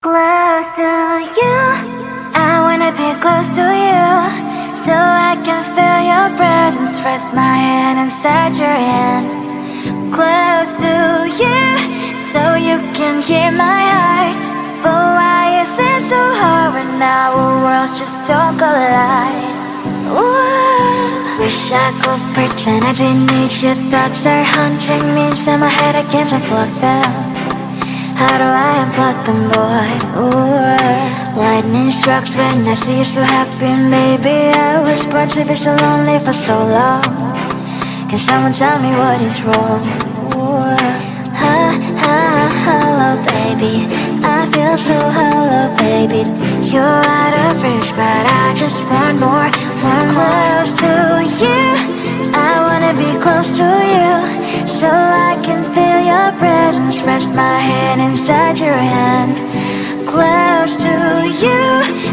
Close to you, I wanna be close to you, so I can feel your presence, rest my hand inside your hand. Close to you, so you can hear my heart. But why is it so hard when our worlds just don't collide? Ooh. Wish I could pretend I didn't need you. Thoughts are haunting me inside my head, I can't unplug them. How do I unplug them, boy? Ooh. Lightning strikes when I see you so happy. Maybe I was born to be so lonely for so long. Can someone tell me what is wrong? Ooh. Hello, baby. I feel so hollow, baby. You're out of reach, but I just want more. Close to you, I wanna be close to you, so I can feel your presence, rest my hand inside your hand. Close to you,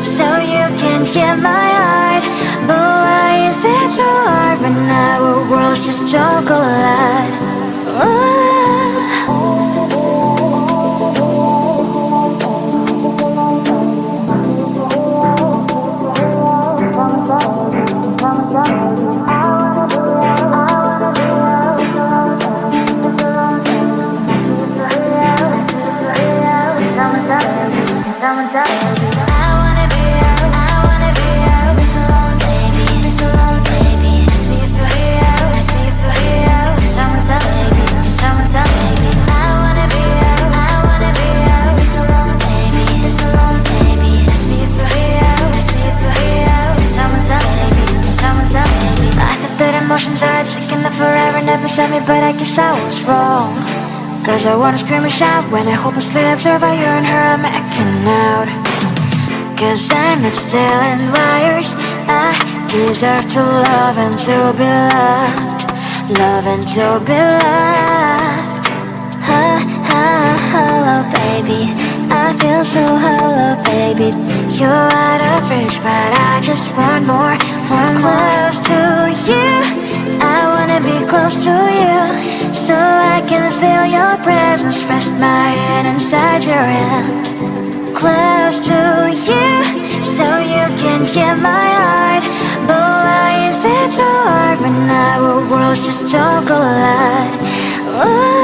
so you can hear my heart. But why is it so hard when our worlds just don't collide? Ooh. Emotions are taking the forever, never sent me, but I guess I was wrong. Cause I wanna scream and shout when I hopelessly observe how you and her are making out. Cause I'm not stealing wires, I deserve to love and to be loved, love and to be loved. Hello, baby, I feel so hollow, baby. You're out of reach, but I just want more. Close to you, I wanna be close to you, so I can feel your presence, rest my hand inside your hand. Close to you, so you can hear my heart. But why is it so hard when our worlds just don't collide? Ooh.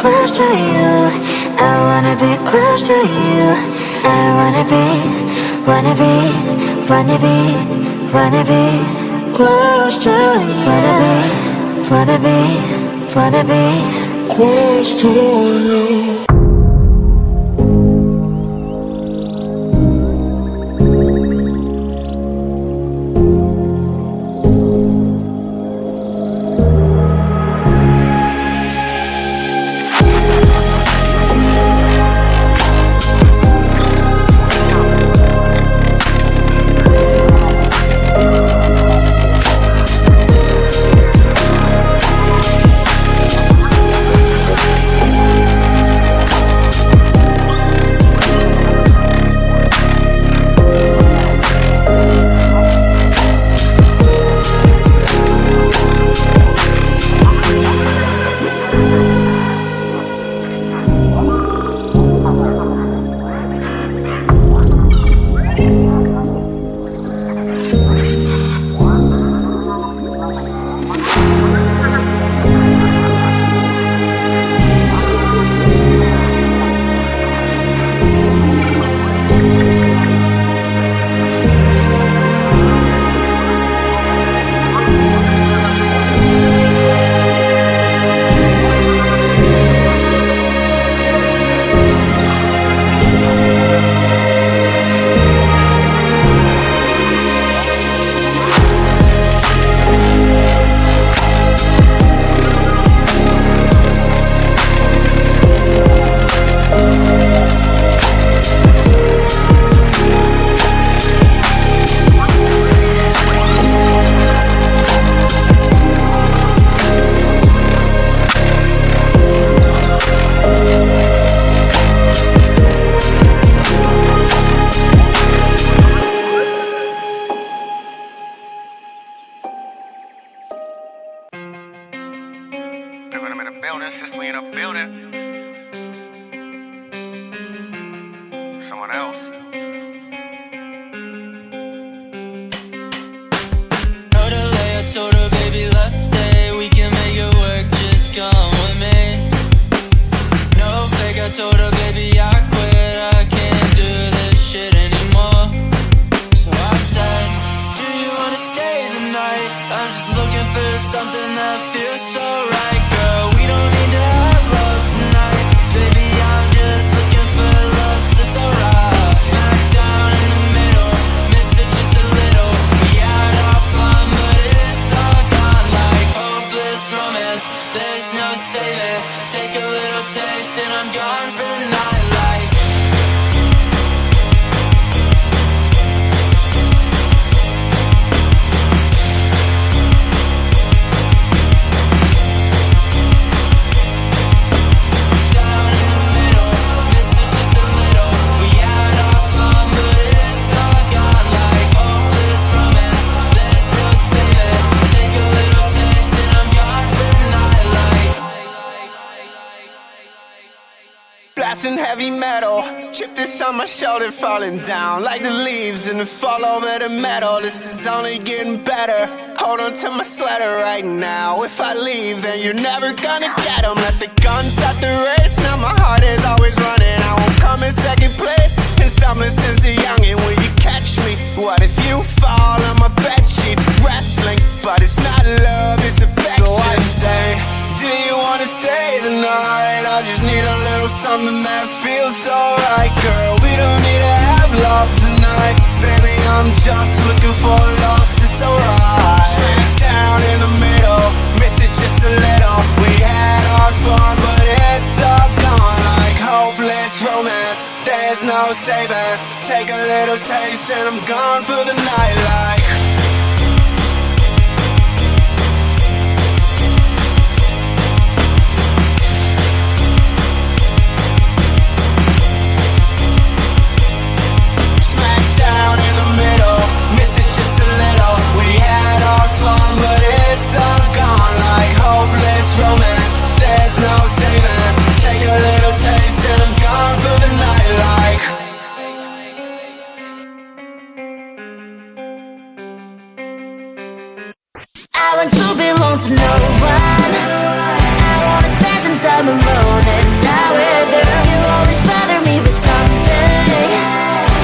Close to you, I wanna be close to you. I wanna be close to you. Wanna be close to you. else. Told her, baby, let's stay. We can make it work, just come with me. No fake, I told her, baby, I quit. I can't do this shit anymore. So I said, do you wanna stay the night? I'm just looking for something that feels so right, girl. We don't need to have love tonight. Baby, I'm just looking for love, that's alright. Smack down in the middle, miss it just a little. We had our fun, but it's all gone like hopeless romance. There's no saving. Take a little taste and I'm gone for the night like. Down in the middle, miss it just a little. We had our fun, but it's all gone like hopeless romance. There's no saving. Take a little taste and I'm gone for the night like. Blasting heavy metal, chip this on my shoulder, falling down like the leaves and the fall over the metal. This is only getting better. Hold on to my sweater right now. If I leave, then you're never gonna get 'em. Let the guns start the race. Now my heart is always running. I won't come in second place. Been stumbling since a youngin'. Will you catch me? What if you fall on my bed sheets? Wrestling, but it's not love, it's affection. So I say, do you wanna stay the night? I just need a little something that feels so right, girl. We don't need to have love tonight. Baby, I'm just looking for lost, it's alright. Straight down in the middle, miss it just a little. We had our fun, but it's all gone like hopeless romance. There's no saving. Take a little taste and I'm gone for the night like. Down in the middle, miss it just a little. We had our fun, but it's all gone like hopeless romance. There's no saving. Take a little taste and I'm gone for the night like. I want to belong to no one. I wanna spend some time alone and not with you. You always bother me with something.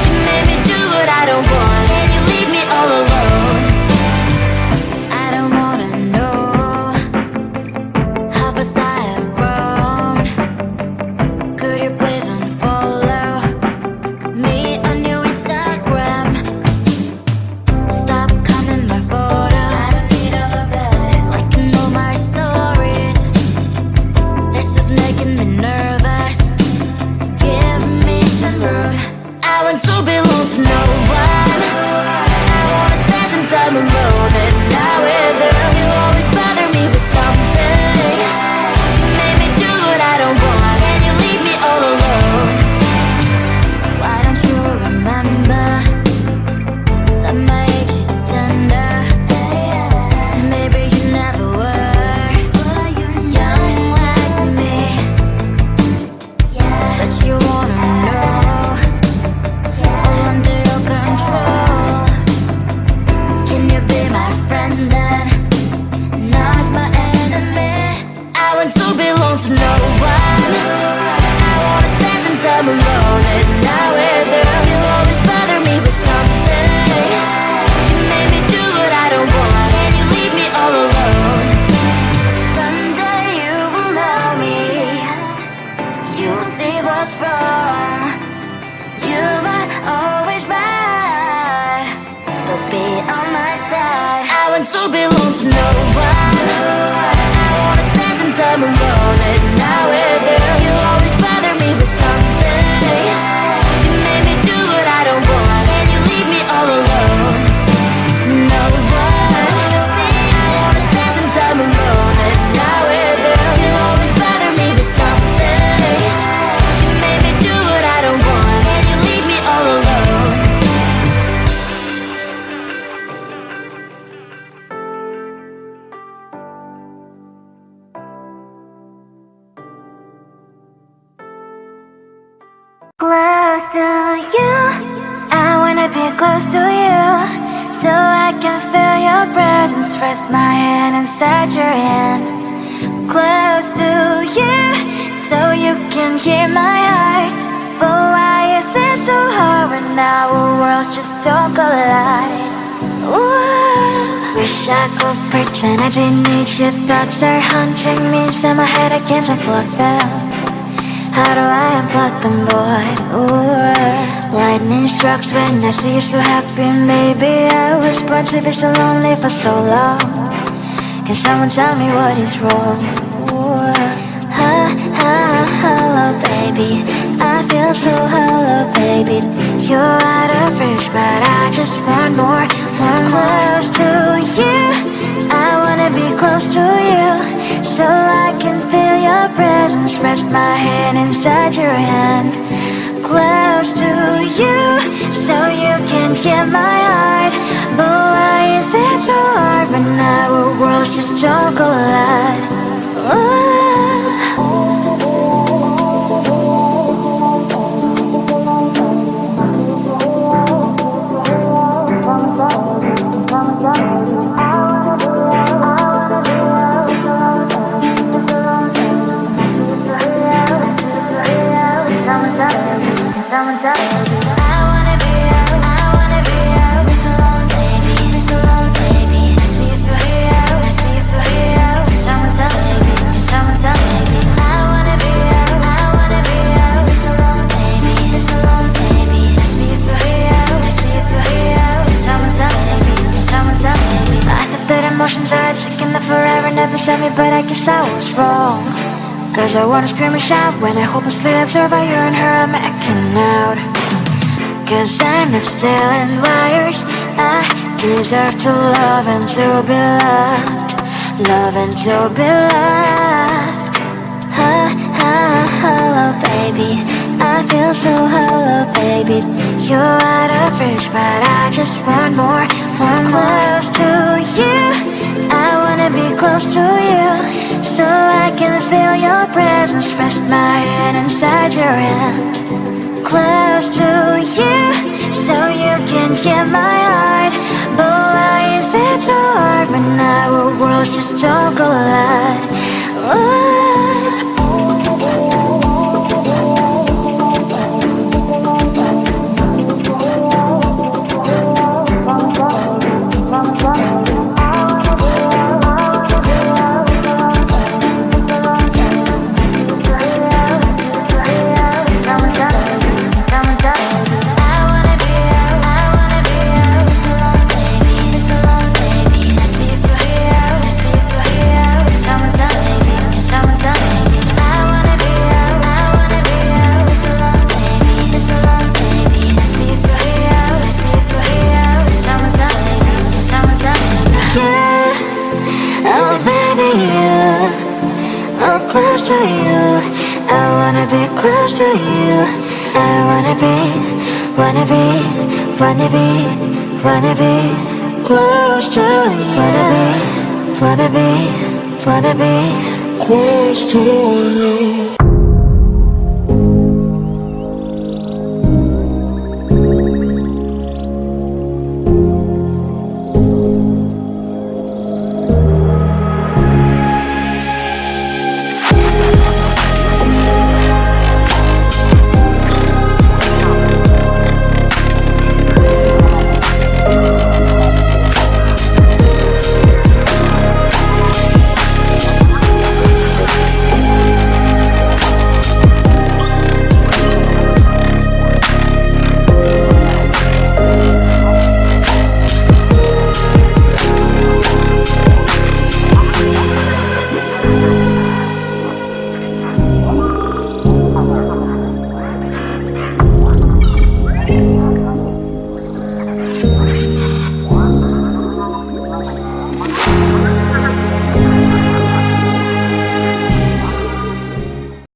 You made me do what I don't want, and you leave me all alone. I don't wanna know how fast I have grown. Could you please unfollow me on your Instagram? Stop coming my photos. I need all of that, like you know my stories. This is making me nervous. Give me some room. I want to belong to no one. I wanna spend some time alone and not with you. You always bother me with something. You made me do what I don't want, and you leave me all alone. Why don't you remember that my age is tender? Maybe you never were young like me, but you wanna know all under your control. Can you be my friend then, not my enemy? I want to belong to no one. I wanna spend some time alone and not with you. You always bother me with something. You made me do what I don't want, and you leave me all alone. Someday you will know me. You will see what's wrong. You are always right, but be on my side. I want to belong to no one. I wanna spend some time alone and not with you. You always bother me with something. You made me do what I don't want, and you leave me all alone. No one. I wanna spend some time alone and not with you. You always bother me with something. You made me do what I don't want, and you leave me all alone. wanna be close to you, so I can feel your presence. Rest my hand inside your hand. Close to you, so you can hear my heart. But why is it so hard when our worlds just don't collide? Ooh, wish I could pretend I didn't need you. Thoughts are haunting me, so my head I can't unplug them. How do I unplug them, boy? Ooh, lightning strikes when I see you so happy. Maybe I was born to be so lonely for so long. Can someone tell me what is wrong? Ooh, hello, baby. I feel so hollow, baby. You're out of reach, but I just want more. Close to you, I wanna be close to you, so I can feel your presence. Rest my hand inside your hand. Close to you, so you can hear my heart. But why is it so hard when our worlds just don't collide? Ooh. Emotions are taking the forever, never said me, but I guess I was wrong. Cause I wanna scream and shout when I hopelessly observe how you and her are making out. Cause I'm not still in wires. I deserve to love and to be loved. Love and to be loved. Hello, baby. I feel so hollow, baby. You're out of reach, but I just want more. Close to you, I wanna be close to you, so I can feel your presence. Rest my hand inside your hand. Close to you, so you can hear my heart. But why is it so hard when our worlds just don't collide? Ooh. Close to you, I wanna be close to you. I wanna be close to you. Wanna be close to you.